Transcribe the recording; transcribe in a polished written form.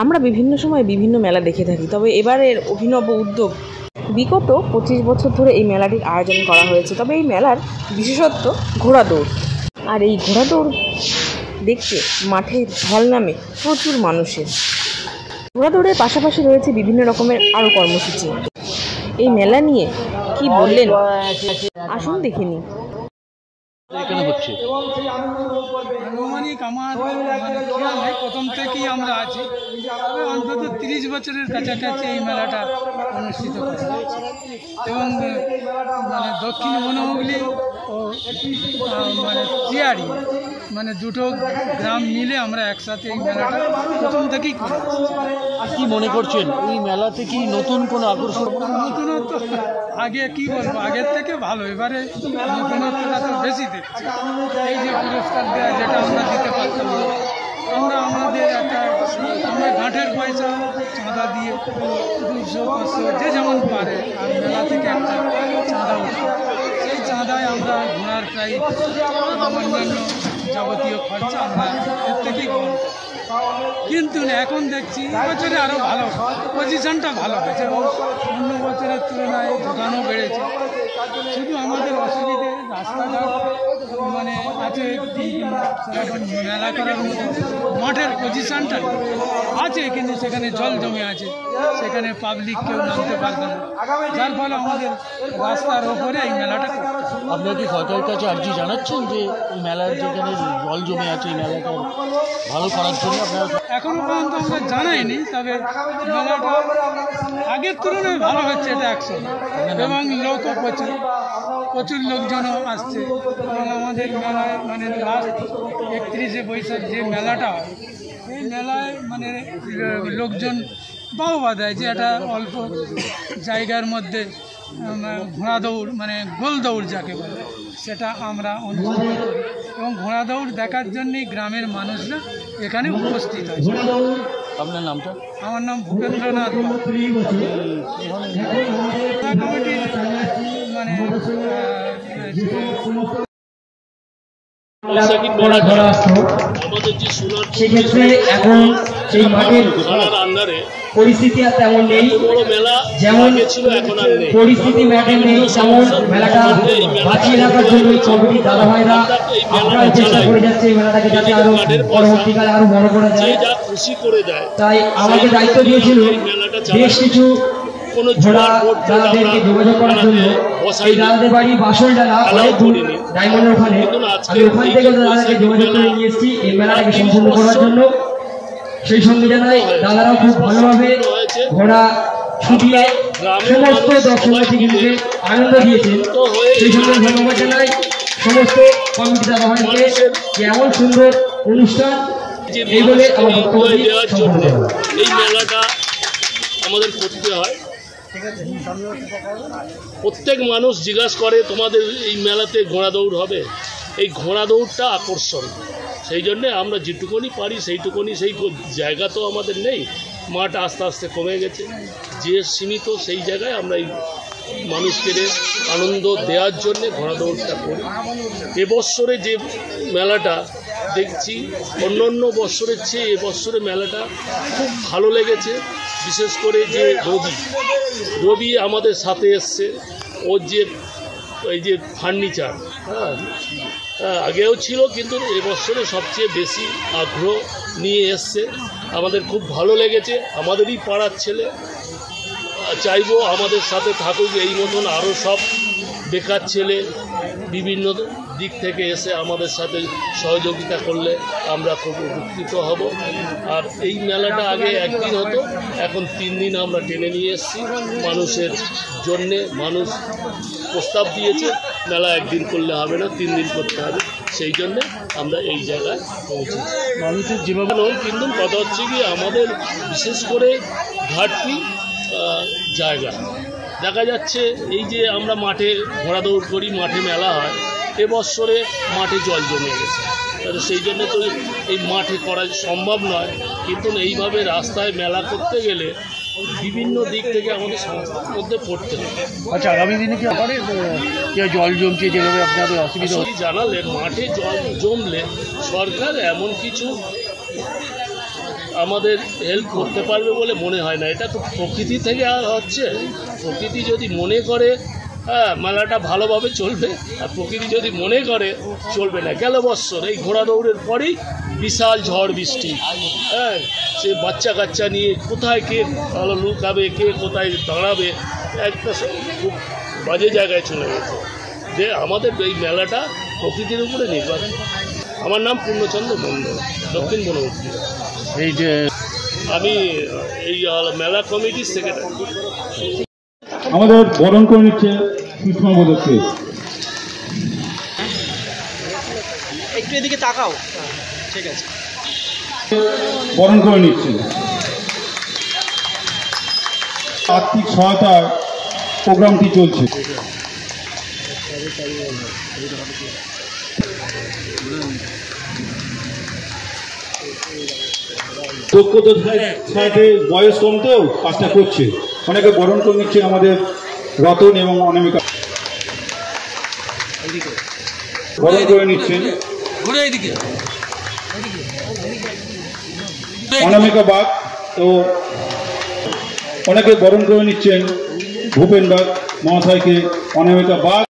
আমরা বিভিন্ন সময় বিভিন্ন মেলা দেখে থাকি, তবে এবারের অভিনব উদ্যোগ বিগত 25 বছর ধরে এই মেলাটির আয়োজন করা হয়েছে। তবে এই মেলার বিশেষত্ব ঘোড়া দৌড়, আর এই ঘোড়া দৌড় দেখতে মাঠে ঢল নামে প্রচুর মানুষের। ঘোড়া দৌড়ের পাশাপাশি রয়েছে বিভিন্ন রকমের আরও কর্মসূচি। এই মেলা নিয়ে কি বললেন আসুন দেখে নিই। আনুমানিক আমার খেয়াল নেই, প্রথম থেকেই আমরা আছি, তবে অন্তত 30 বছরের কাছাকাছি এই মেলাটা অনুষ্ঠিত করা হয়েছে। এবং দক্ষিণ বনহুগলি ও টিয়ারি দুটো গ্রাম মিলে আমরা একসাথে এই মেলাটা প্রথম থেকেই করে আসছি। কি মনে করছেন এই মেলাতে কি নতুন কোনো আকর্ষণ? নতুনত্ব আগে কি বলবো, আগের থেকে ভালো, এবারে নতুনত্বটা তো বেশি দেখছি। এই যে পুরস্কার দেওয়া, যেটা আমরা দিতে পারতাম, আমরা ঘাটের পয়সা চাঁদা দিয়ে 200-500 যে যেমন পারে, আর মেলা থেকে একটা চাঁদা উঠে, সেই চাঁদায় আমরা ঘোড়ার প্রায় অন্যান্য যাবতীয় খরচা আমরা এর থেকেই বহন করি। কিন্তু এখন দেখছি বছরে আরও ভালো পজিশনটা ভালো হয়েছে এবং অন্য বছরের তুলনায় দোকানও বেড়েছে। শুধু আমাদের অসুবিধে রাস্তাঘাট আছে, সেরকম মেলা করার মতো মাঠের পজিশনটা আছে, কিন্তু সেখানে জল জমে আছে, সেখানে পাবলিক কেউ নামতে পারবে না, যার ফলে আমাদের রাস্তার ওপরে এই মেলাটা করতে হবে। আপনারা কি সরকারের কাছে আর্জি জানাচ্ছেন যে এই মেলার যেখানে জল জমে আছে এই মেলাটা ভালো করার জন্য? আপনারা এখনো পর্যন্ত আমরা জানাইনি, তবে মেলাটা আগের তুলনায় ভালো হচ্ছে, এটা 100, এবং লোকও প্রচুর লোকজনও আসছে। এবং আমাদের মেলায় লাস্ট 31শে বৈশাখ যে মেলাটা হয়, এই মেলায় লোকজন বাহবা দেয় যে এটা অল্প জায়গার মধ্যে ঘোড়া দৌড় গোল দৌড় যাকে বলে, সেটা আমরা অনুষ্ঠিত করি এবং ঘোড়া দৌড় দেখার জন্যই গ্রামের মানুষরা এখানে উপস্থিত হয়। আপনার নামটা? আমার নাম ভূপেন্দ্রনাথ। সেক্ষেত্রে এখন সেই মাঠের পরিস্থিতি আর তেমন নেই, যেমন পরিস্থিতি মাঠে নেই, তেমন মেলাটা বাঁচিয়ে রাখার জন্য কমিটির দাদা ভাইরা আপনারা চেষ্টা করে যাচ্ছে এই মেলাটাকে যাতে আরো পরবর্তীকালে আরো বড় করা যায়। তাই আমাকে দায়িত্ব দিয়েছিল বেশ কিছু ঘোড়া দাদাদেরকে যোগাযোগ করার জন্য। এই দাদাদের বাড়ি বাসলডালা, অনেক দূর ডায়মন্ডের ওখানে। আমি ওখান থেকে দাদাকে যোগাযোগ করে নিয়ে এসেছি এই মেলাটাকে সম্পূর্ণ করার জন্য। সেই সঙ্গে জানাই দাদারাও খুব ভালোভাবে ঘোড়া ছুটিয়ে সমস্ত দর্শনার্থীকে আনন্দ দিয়েছেন। সেই সঙ্গে ধন্যবাদ জানাই সমস্ত কমিটি দাদা ভাইকে যে এমন সুন্দর অনুষ্ঠান এই বলে আমার বক্তব্য সম্পূর্ণ। এই মেলাটা আমাদের করতে হয়, প্রত্যেক মানুষ জিজ্ঞাসা করে তোমাদের এই মেলাতে ঘোড়া দৌড় হবে। এই ঘোড়া দৌড়টা আকর্ষণ, সেই জন্যে আমরা যেটুকুনি পারি সেইটুকুনি, সেই জায়গা তো আমাদের নেই, মাঠ আস্তে আস্তে কমে গেছে, যে সীমিত সেই জায়গায় আমরা এই মানুষকে আনন্দ দেওয়ার জন্যে ঘোড়া দৌড়টা করি। এবছরে যে মেলাটা দেখছি অন্য বছরের চেয়ে এবছরে মেলাটা খুব ভালো লেগেছে। বিশেষ করে যে রবি আমাদের সাথে এসছে, ওর যে এই যে ফার্নিচার আগেও ছিল, কিন্তু এবছরে সবচেয়ে বেশি আগ্রহ নিয়ে এসছে, আমাদের খুব ভালো লেগেছে। আমাদেরই পাড়ার ছেলে, চাইবো আমাদের সাথে থাকুক এই মতন আরও সব বেকার ছেলে বিভিন্ন দিক থেকে এসে আমাদের সাথে সহযোগিতা করলে আমরা খুব উপকৃত হব। আর এই মেলাটা আগে একদিন হতো, এখন 3 দিন আমরা টেনে নিয়ে এসেছি মানুষের জন্যে। মানুষ প্রস্তাব দিয়েছে মেলা একদিন করলে হবে না, 3 দিন করতে হবে, সেই জন্যে আমরা এই জায়গায় পৌঁছেছি। মানুষের যেভাবে নয়, কিন্তু কথা হচ্ছে কি আমাদের বিশেষ করে ঘাটতি জায়গা দেখা যাচ্ছে। এই যে আমরা মাঠে ঘোড়া দৌড় করি, মাঠে মেলা হয়, এবছরে মাঠে জল জমে গেছে, সেই জন্য তো এই মাঠে করা সম্ভব নয়। কিন্তু এইভাবে রাস্তায় মেলা করতে গেলে বিভিন্ন দিক থেকে আমাদের সংস্থার মধ্যে পড়তে হবে। আচ্ছা, আগামী দিনে কি আবার জল জমছে যেভাবে আপনাদের অসুবিধা আসলে জানালেন মাঠে জল জমলে সরকার এমন কিছু আমাদের হেল্প করতে পারবে বলে মনে হয় না। এটা তো প্রকৃতি থেকে হচ্ছে। প্রকৃতি যদি মনে করে মেলাটা ভালোভাবে চলবে, আর প্রকৃতি যদি মনে করে চলবে না। গেল বৎসর এই ঘোড়া দৌড়ের পরেই বিশাল ঝড় বৃষ্টি, সে বাচ্চা কাচ্চা নিয়ে কোথায় কে ভালো লুকাবে, কে কোথায় দাঁড়াবে, একটা খুব বাজে জায়গায় চলে গেছে। যে আমাদের এই মেলাটা প্রকৃতির উপরে নির্ভর। আমার নাম পূর্ণচন্দ্র মণ্ডল, দক্ষিণ বনবর্তী। এই যে আমি এই মেলা কমিটির সেক্রেটারি। আমাদের বরণ করে নিচ্ছে সুষমা পদক্ষেপ। একটু এদিকে তাকাও। ঠিক আছে, বরণ করে নিচ্ছে। আর্থিক সহায়তায় প্রোগ্রামটি চলছে। দক্ষতার সাথে বয়স কমতেও কাজটা করছে। অনেকে বরণ করে নিচ্ছে আমাদের রতন এবং অনামিকা বরণ করে নিচ্ছেন। অনামিকা বাগ তো অনেকে বরণ করে নিচ্ছেন ভূপেন বাগ মহাশয়কে। অনামিকা বাগ